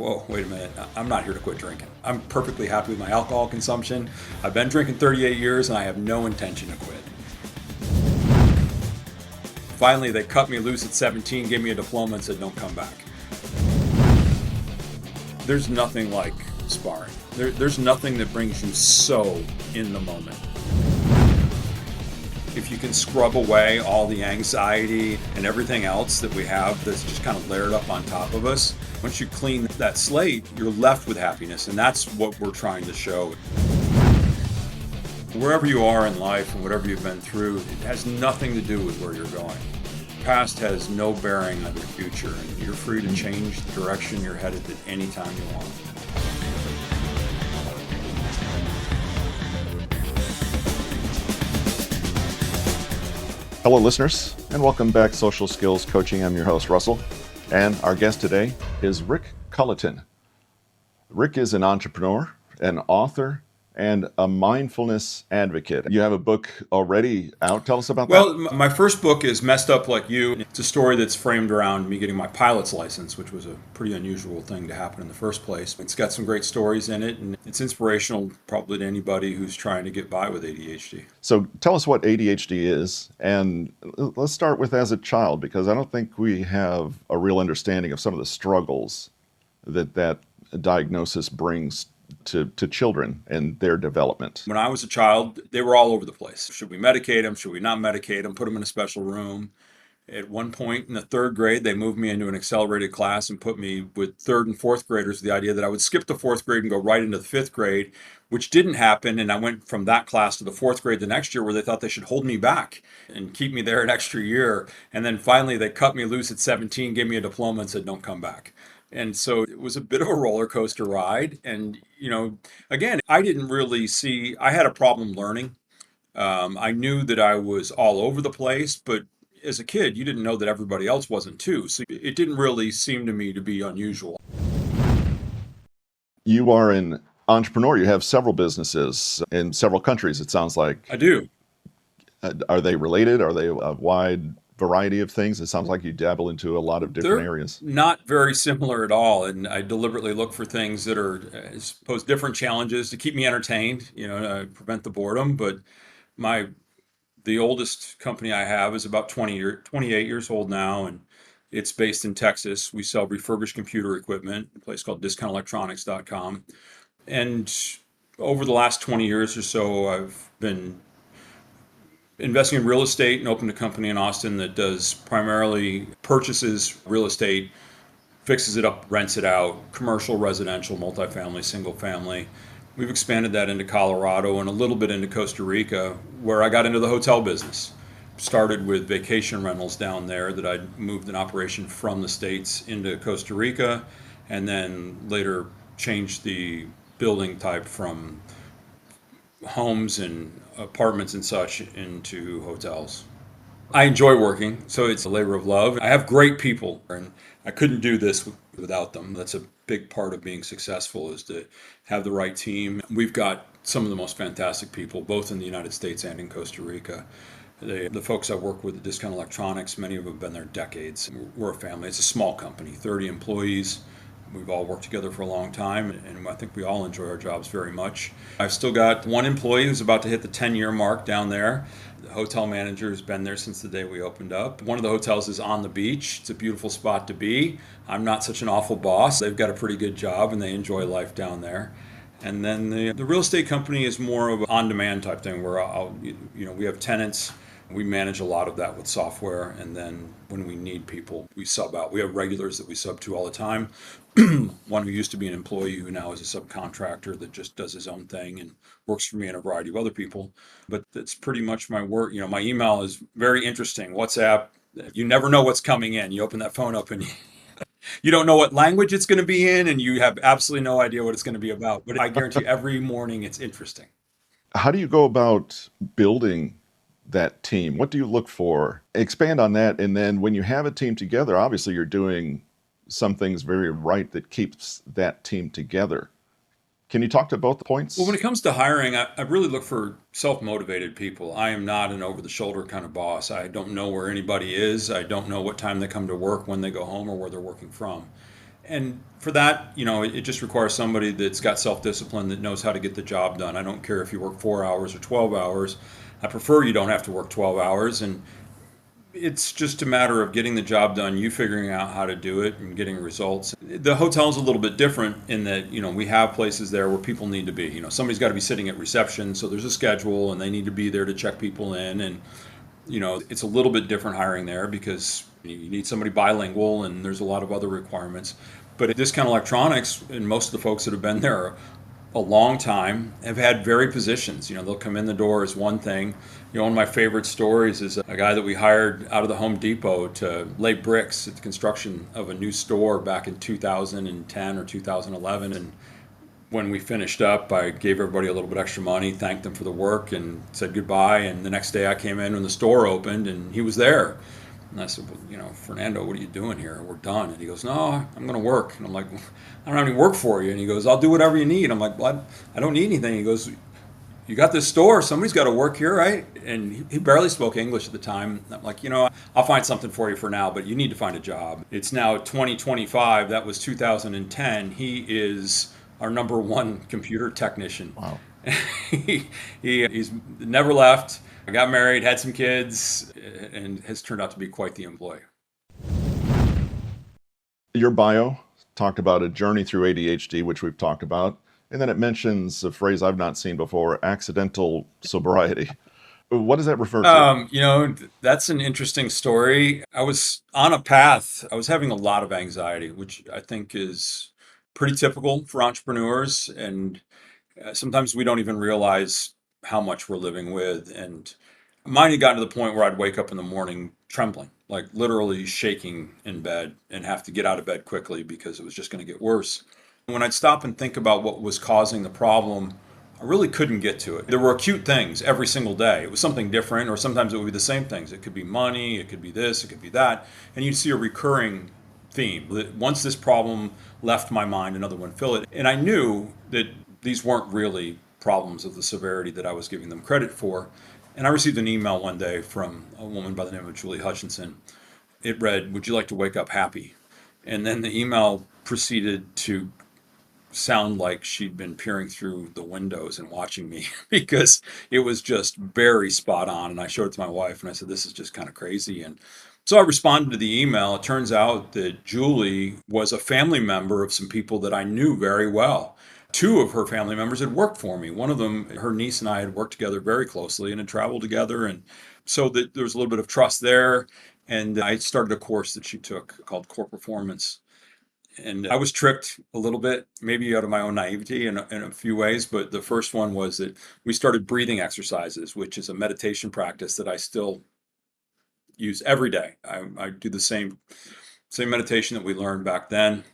Whoa, wait a minute. I'm not here to quit drinking. I'm perfectly happy with my alcohol consumption. I've been drinking 38 years and I have no intention to quit. Finally, they cut me loose at 17, gave me a diploma and said, don't come back. There's nothing like sparring. There's nothing that brings you so in the moment. If you can scrub away all the anxiety and everything else that we have that's just kind of layered up on top of us, once you clean that slate, you're left with happiness. And that's what we're trying to show. Wherever you are in life and whatever you've been through, it has nothing to do with where you're going. Past has no bearing on your future, and you're free to change the direction you're headed at any time you want. Hello, listeners, and welcome back to Social Skills Coaching. I'm your host, Russell, and our guest today is Rick Culleton. Rick is an entrepreneur, an author, and a mindfulness advocate. You have a book already out. Tell us about that. Well, my first book is Messed Up Like You. It's a story that's framed around me getting my pilot's license, which was a pretty unusual thing to happen in the first place. It's got some great stories in it, and it's inspirational probably to anybody who's trying to get by with ADHD. So tell us what ADHD is, and let's start with as a child, because I don't think we have a real understanding of some of the struggles that diagnosis brings to children and their development. When I was a child, they were all over the place. Should we medicate them? Should we not medicate them? Put them in a special room. At one point in the third grade, they moved me into an accelerated class and put me with third and fourth graders with the idea that I would skip the fourth grade and go right into the fifth grade, which didn't happen. And I went from that class to the fourth grade the next year, where they thought they should hold me back and keep me there an extra year. And then finally, they cut me loose at 17, gave me a diploma and said, don't come back. And so it was a bit of a roller coaster ride. And, again, I didn't really see, I had a problem learning. I knew that I was all over the place, but as a kid, you didn't know that everybody else wasn't too. So it didn't really seem to me to be unusual. You are an entrepreneur. You have several businesses in several countries, it sounds like. I do. Are they related? Are they a wide variety of things? It sounds like you dabble into a lot of different areas. Not very similar at all. And I deliberately look for things that are, I suppose, different challenges to keep me entertained, prevent the boredom. But the oldest company I have is about 28 years old now, and it's based in Texas. We sell refurbished computer equipment, a place called discountelectronics.com. And over the last 20 years or so, I've been investing in real estate and opened a company in Austin that does primarily purchases real estate, fixes it up, rents it out, commercial, residential, multifamily, single family. We've expanded that into Colorado and a little bit into Costa Rica, where I got into the hotel business. Started with vacation rentals down there that I'd moved an operation from the States into Costa Rica, and then later changed the building type from homes and apartments and such into hotels. I enjoy working, so it's a labor of love. I have great people, and I couldn't do this without them. That's a big part of being successful, is to have the right team. We've got some of the most fantastic people, both in the United States and in Costa Rica. The folks I work with at Discount Electronics, many of them have been there decades. We're a family. It's a small company, 30 employees. We've all worked together for a long time, and I think we all enjoy our jobs very much. I've still got one employee who's about to hit the 10-year mark down there. The hotel manager has been there since the day we opened up. One of the hotels is on the beach. It's a beautiful spot to be. I'm not such an awful boss. They've got a pretty good job, and they enjoy life down there. And then the real estate company is more of an on-demand type thing, where we have tenants. We manage a lot of that with software, and then when we need people, we sub out. We have regulars that we sub to all the time. One who used to be an employee who now is a subcontractor that just does his own thing and works for me and a variety of other people. But that's pretty much my work. My email is very interesting. WhatsApp, you never know what's coming in. You open that phone up and you don't know what language it's going to be in, and you have absolutely no idea what it's going to be about. But I guarantee every morning it's interesting. How do you go about building that team? What do you look for? Expand on that. And then when you have a team together, obviously you're doing some things very right that keeps that team together. Can you talk to both points? Well, when it comes to hiring, I really look for self-motivated people. I am not an over-the-shoulder kind of boss. I don't know where anybody is. I don't know what time they come to work, when they go home, or where they're working from. And for that, it just requires somebody that's got self-discipline, that knows how to get the job done. I don't care if you work 4 hours or 12 hours. I prefer you don't have to work 12 hours. And it's just a matter of getting the job done, you figuring out how to do it and getting results. The hotel's a little bit different in that, we have places there where people need to be. Somebody's got to be sitting at reception, so there's a schedule and they need to be there to check people in. And it's a little bit different hiring there because you need somebody bilingual and there's a lot of other requirements. But Discount Electronics, and most of the folks that have been there a long time, have had varied positions. They'll come in the door as one thing. One of my favorite stories is a guy that we hired out of the Home Depot to lay bricks at the construction of a new store back in 2010 or 2011. And when we finished up, I gave everybody a little bit extra money, thanked them for the work, and said goodbye. And the next day I came in when the store opened, and he was there. And I said, well, Fernando, what are you doing here? We're done. And he goes, no, I'm going to work. And I'm like, well, I don't have any work for you. And he goes, I'll do whatever you need. I'm like, well, I don't need anything. He goes, you got this store. Somebody's got to work here, right? And he barely spoke English at the time. I'm like, I'll find something for you for now, but you need to find a job. It's now 2025. That was 2010. He is our number one computer technician. Wow. He's never left. I got married, had some kids, and has turned out to be quite the employee. Your bio talked about a journey through ADHD, which we've talked about, and then it mentions a phrase I've not seen before, accidental sobriety. What does that refer to? That's an interesting story. I was on a path. I was having a lot of anxiety, which I think is pretty typical for entrepreneurs. And sometimes we don't even realize how much we're living with. And mine had gotten to the point where I'd wake up in the morning trembling, like literally shaking in bed, and have to get out of bed quickly because it was just going to get worse. When I'd stop and think about what was causing the problem, I really couldn't get to it. There were acute things every single day. It was something different, or sometimes it would be the same things. It could be money, it could be this, it could be that. And you'd see a recurring theme. That once this problem left my mind, another one filled it. And I knew that these weren't really problems of the severity that I was giving them credit for. And I received an email one day from a woman by the name of Julie Hutchinson. It read, "Would you like to wake up happy?" And then the email proceeded to sound like she'd been peering through the windows and watching me because it was just very spot on. And I showed it to my wife and I said, this is just kind of crazy. And so I responded to the email. It turns out that Julie was a family member of some people that I knew very well. Two of her family members had worked for me. One of them, her niece and I had worked together very closely and had traveled together. And so that there was a little bit of trust there. And I started a course that she took called Core Performance. And I was tricked a little bit, maybe out of my own naivety in a few ways. But the first one was that we started breathing exercises, which is a meditation practice that I still use every day. I do the same meditation that we learned back then,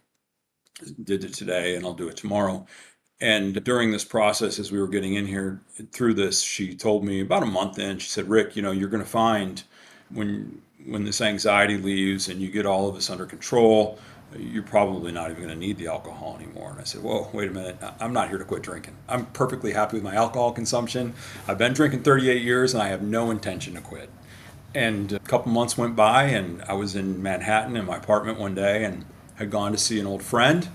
did it today, and I'll do it tomorrow. And during this process, as we were getting in here through this, she told me about a month in, she said, Rick, you're going to find when this anxiety leaves and you get all of this under control, you're probably not even going to need the alcohol anymore. And I said, whoa, wait a minute. I'm not here to quit drinking. I'm perfectly happy with my alcohol consumption. I've been drinking 38 years and I have no intention to quit. And a couple months went by and I was in Manhattan in my apartment one day and had gone to see an old friend.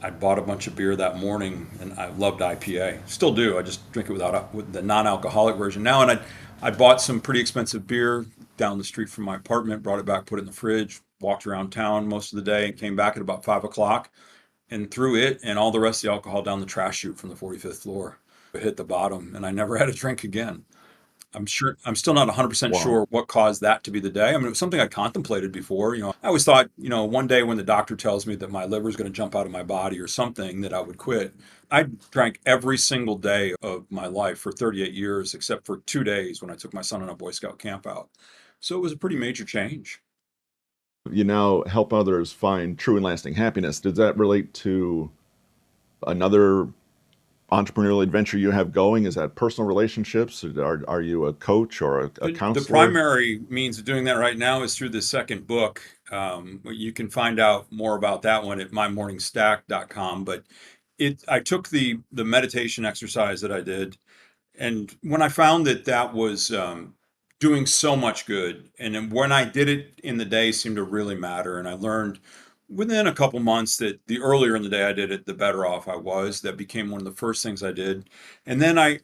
I bought a bunch of beer that morning and I loved IPA. Still do. I just drink it with the non-alcoholic version now. And I bought some pretty expensive beer down the street from my apartment, brought it back, put it in the fridge, walked around town most of the day, and came back at about 5 o'clock and threw it and all the rest of the alcohol down the trash chute from the 45th floor. It hit the bottom and I never had a drink again. I'm still not 100% Wow. sure what caused that to be the day. I mean, it was something I contemplated before. I always thought, one day when the doctor tells me that my liver is going to jump out of my body or something, that I would quit. I drank every single day of my life for 38 years, except for 2 days when I took my son on a Boy Scout camp out. So it was a pretty major change. You now help others find true and lasting happiness. Does that relate to another entrepreneurial adventure you have going? Is that personal relationships? Are you a coach or a The counselor? primary means of doing that right now is through the second book. You can find out more about that one at mymorningstack.com. But I took the meditation exercise that I did, and when I found that was doing so much good, and then when I did it in the day seemed to really matter, and I learned Within a couple months, that the earlier in the day I did it, the better off I was. That became one of the first things I did. And then I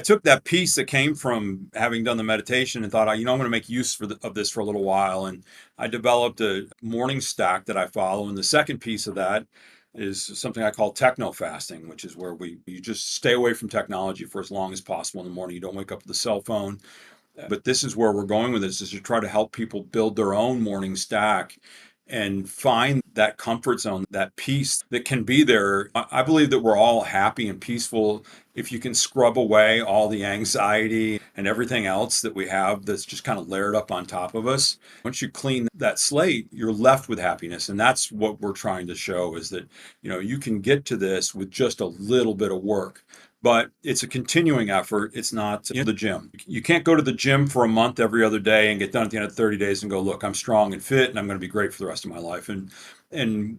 took that piece that came from having done the meditation and thought, I'm going to make use of this for a little while. And I developed a morning stack that I follow. And the second piece of that is something I call techno fasting, which is where you just stay away from technology for as long as possible in the morning. You don't wake up with a cell phone. But this is where we're going with this, is to try to help people build their own morning stack and find that comfort zone, that peace that can be there. I believe that we're all happy and peaceful if you can scrub away all the anxiety and everything else that we have that's just kind of layered up on top of us. Once you clean that slate, you're left with happiness. And that's what we're trying to show, is that, you can get to this with just a little bit of work. But it's a continuing effort. It's not the gym. You can't go to the gym for a month every other day and get done at the end of 30 days and go, look, I'm strong and fit and I'm going to be great for the rest of my life. And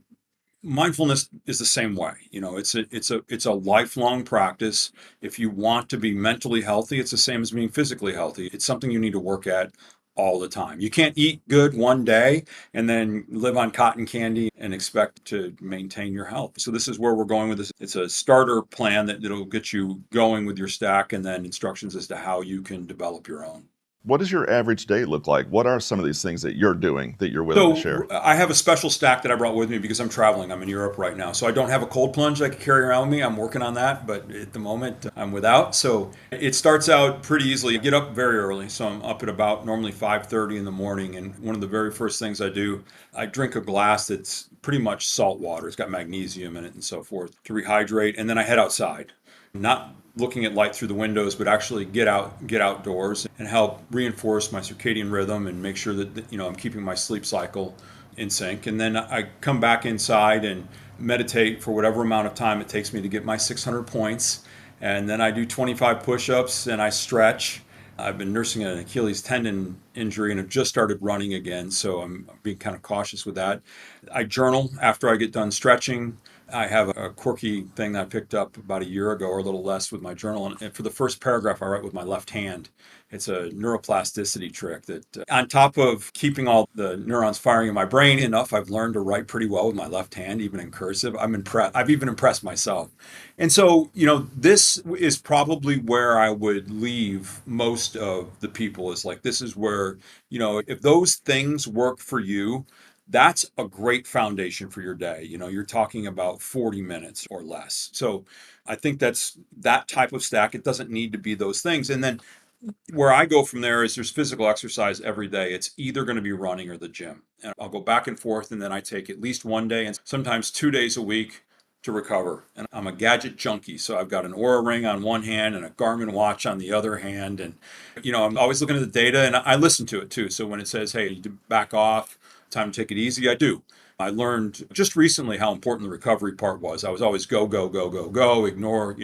mindfulness is the same way. It's a lifelong practice. If you want to be mentally healthy, it's the same as being physically healthy. It's something you need to work at all the time. You can't eat good one day and then live on cotton candy and expect to maintain your health. So this is where we're going with this. It's a starter plan that'll get you going with your stack, and then instructions as to how you can develop your own. What does your average day look like? What are some of these things that you're doing that you're willing to So share? I have a special stack that I brought with me because I'm traveling. I'm in Europe right now. So I don't have a cold plunge I can carry around with me. I'm working on that, but at the moment I'm without. So it starts out pretty easily. I get up very early. So I'm up at about normally 5:30 in the morning. And one of the very first things I do, I drink a glass that's pretty much salt water. It's got magnesium in it and so forth to rehydrate. And then I head outside. Not looking at light through the windows, but actually get outdoors and help reinforce my circadian rhythm and make sure that I'm keeping my sleep cycle in sync. And then I come back inside and meditate for whatever amount of time it takes me to get my 600 points. And then I do 25 push-ups and I stretch. I've been nursing an Achilles tendon injury and have just started running again, so I'm being kind of cautious with that. I journal after I get done stretching. I have a quirky thing that I picked up about a year ago or a little less with my journal. And for the first paragraph, I write with my left hand. It's a neuroplasticity trick that, on top of keeping all the neurons firing in my brain enough, I've learned to write pretty well with my left hand, even in cursive. I'm impressed. I've even impressed myself. And so, this is probably where I would leave most of the people, is like, this is where, if those things work for you, that's a great foundation for your day. You're talking about 40 minutes or less. So I think that's that type of stack. It doesn't need to be those things. And then where I go from there is there's physical exercise every day. It's either going to be running or the gym. And I'll go back and forth, and then I take at least one day and sometimes 2 days a week to recover. And I'm a gadget junkie. So I've got an Oura ring on one hand and a Garmin watch on the other hand. And, I'm always looking at the data, and I listen to it too. So when it says, hey, you need to back off, time to take it easy, I do. I learned just recently how important the recovery part was. I was always go, go, go, go, go, ignore,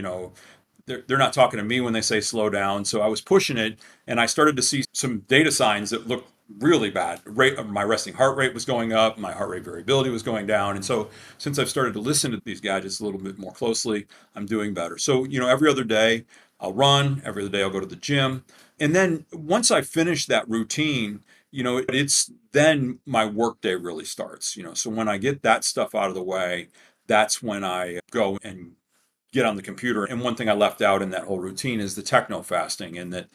they're not talking to me when they say slow down. So I was pushing it, and I started to see some data signs that looked really bad. My resting heart rate was going up, my heart rate variability was going down. And so since I've started to listen to these gadgets a little bit more closely, I'm doing better. So, every other day I'll run, every other day I'll go to the gym. And then once I finish that routine, it's then my workday really starts. So when I get that stuff out of the way, that's when I go and get on the computer. And one thing I left out in that whole routine is the techno fasting, and that,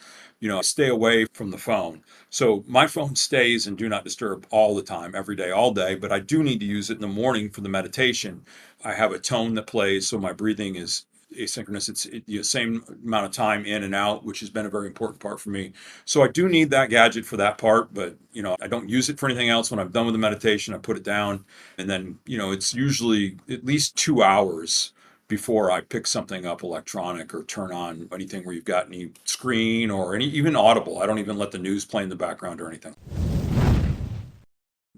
I stay away from the phone. So my phone stays and do not disturb all the time, every day, all day, but I do need to use it in the morning for the meditation. I have a tone that plays, so my breathing is asynchronous. It's the same amount of time in and out, which has been a very important part for me. So I do need that gadget for that part, but I don't use it for anything else. When I'm done with the meditation, I put it down, and then it's usually at least 2 hours before I pick something up electronic or turn on anything where you've got any screen or any even audible. I don't even let the news play in the background or anything.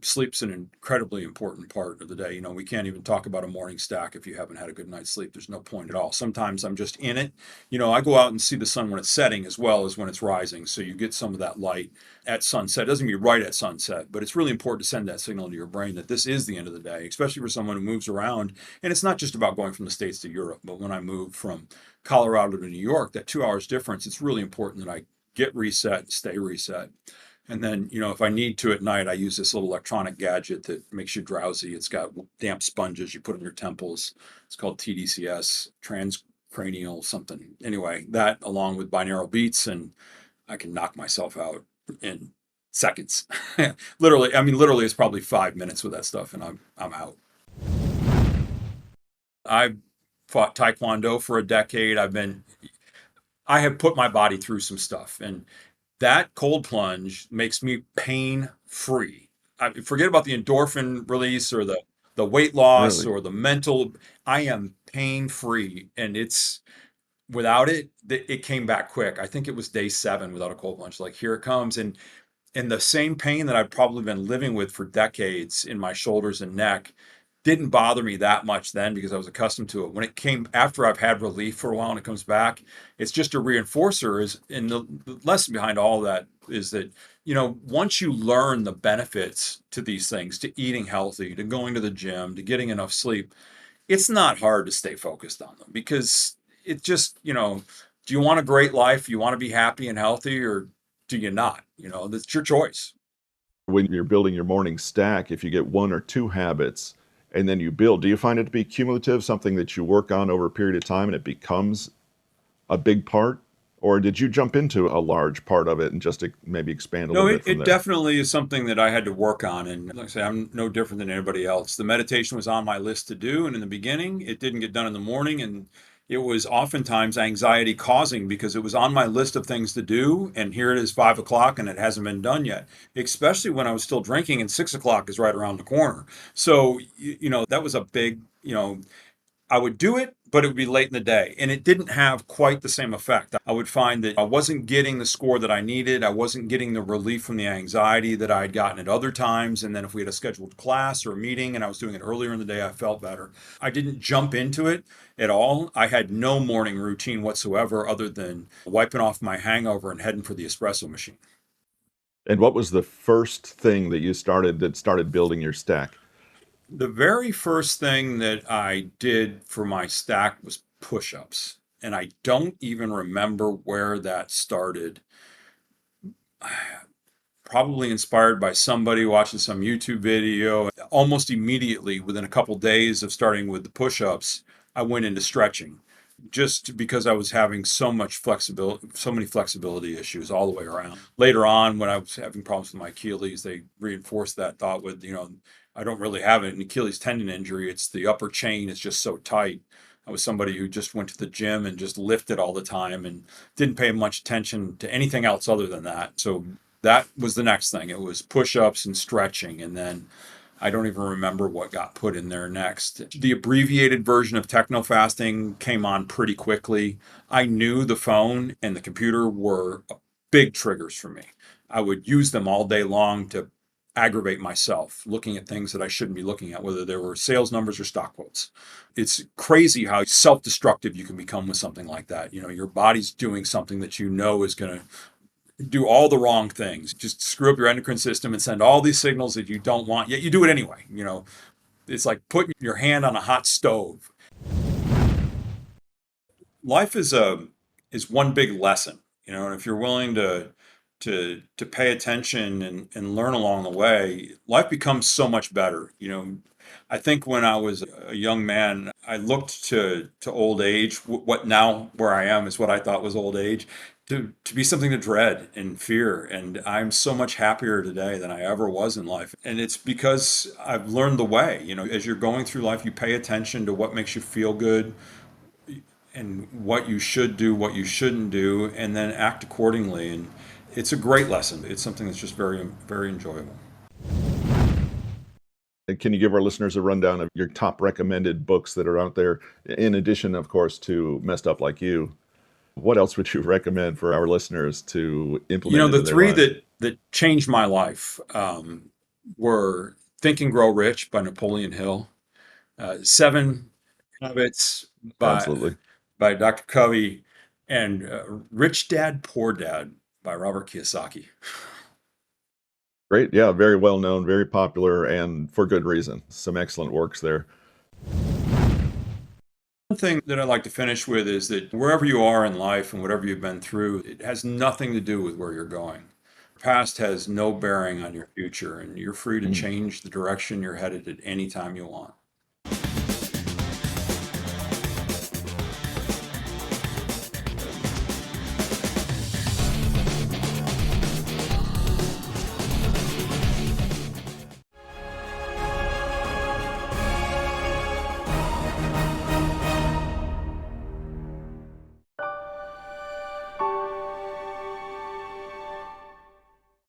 Sleep's an incredibly important part of the day. We can't even talk about a morning stack if you haven't had a good night's sleep. There's no point at all. Sometimes I'm just in it. I go out and see the sun when it's setting as well as when it's rising. So you get some of that light at sunset. It doesn't mean right at sunset, but it's really important to send that signal to your brain that this is the end of the day, especially for someone who moves around. And it's not just about going from the States to Europe, but when I moved from Colorado to New York, that 2 hours difference, it's really important that I get reset, stay reset. And then, if I need to at night, I use this little electronic gadget that makes you drowsy. It's got damp sponges you put on your temples. It's called TDCS, transcranial something. Anyway, that along with binaural beats, and I can knock myself out in seconds. Literally, I mean, literally, it's probably 5 minutes with that stuff, and I'm out. I fought Taekwondo for a decade. I have put my body through some stuff, and that cold plunge makes me pain free. I forget about the endorphin release or the weight loss Really? or the mental. I am pain free, and it's without it. It came back quick. I think it was day 7 without a cold plunge. Like here it comes, and the same pain that I've probably been living with for decades in my shoulders and neck didn't bother me that much then because I was accustomed to it. When it came after I've had relief for a while and it comes back, it's just a reinforcer. And the lesson behind all that is that, once you learn the benefits to these things, to eating healthy, to going to the gym, to getting enough sleep, it's not hard to stay focused on them because it just, do you want a great life? You want to be happy and healthy, or do you not? That's your choice. When you're building your morning stack, if you get one or two habits and then you build, do you find it to be cumulative, something that you work on over a period of time and it becomes a big part? Or did you jump into a large part of it and just maybe expand a No, little it, bit from it there? definitely is something that I had to work on. And like I say, I'm no different than anybody else. The meditation was on my list to do. And in the beginning, it didn't get done in the morning. And it was oftentimes anxiety causing because it was on my list of things to do. And here it is 5 o'clock and it hasn't been done yet, especially when I was still drinking and 6 o'clock is right around the corner. So, that was a big, I would do it, but it would be late in the day. And it didn't have quite the same effect. I would find that I wasn't getting the score that I needed. I wasn't getting the relief from the anxiety that I had gotten at other times. And then if we had a scheduled class or a meeting and I was doing it earlier in the day, I felt better. I didn't jump into it at all. I had no morning routine whatsoever other than wiping off my hangover and heading for the espresso machine. And what was the first thing that you started that started building your stack? The very first thing that I did for my stack was push ups. And I don't even remember where that started. Probably inspired by somebody watching some YouTube video. Almost immediately, within a couple days of starting with the push ups, I went into stretching just because I was having so many flexibility issues all the way around. Later on, when I was having problems with my Achilles, they reinforced that thought with, I don't really have an Achilles tendon injury. It's the upper chain is just so tight. I was somebody who just went to the gym and just lifted all the time and didn't pay much attention to anything else other than that. So that was the next thing. It was push-ups and stretching, and then I don't even remember what got put in there next. The abbreviated version of techno fasting came on pretty quickly. I knew the phone and the computer were big triggers for me. I would use them all day long to aggravate myself looking at things that I shouldn't be looking at, whether they were sales numbers or stock quotes. It's crazy how self-destructive you can become with something like that. Your body's doing something that is going to do all the wrong things, just screw up your endocrine system and send all these signals that you don't want, yet you do it anyway. It's like putting your hand on a hot stove. Life is one big lesson, and if you're willing to pay attention and learn along the way, life becomes so much better. I think when I was a young man, I looked to old age. What now where I am is what I thought was old age, to be something to dread and fear. And I'm so much happier today than I ever was in life. And it's because I've learned the way. As you're going through life, you pay attention to what makes you feel good and what you should do, what you shouldn't do, and then act accordingly. And it's a great lesson. It's something that's just very, very enjoyable. And can you give our listeners a rundown of your top recommended books that are out there, in addition, of course, to Messed Up Like You? What else would you recommend for our listeners to implement The into their three lives? that changed my life were Think and Grow Rich by Napoleon Hill, Seven Habits by Absolutely. Dr. Covey, and Rich Dad Poor Dad by Robert Kiyosaki. Great. Yeah, very well known, very popular, and for good reason. Some excellent works there. One thing that I'd like to finish with is that wherever you are in life and whatever you've been through, it has nothing to do with where you're going. past has no bearing on your future, and you're free to Mm. change the direction you're headed at any time you want.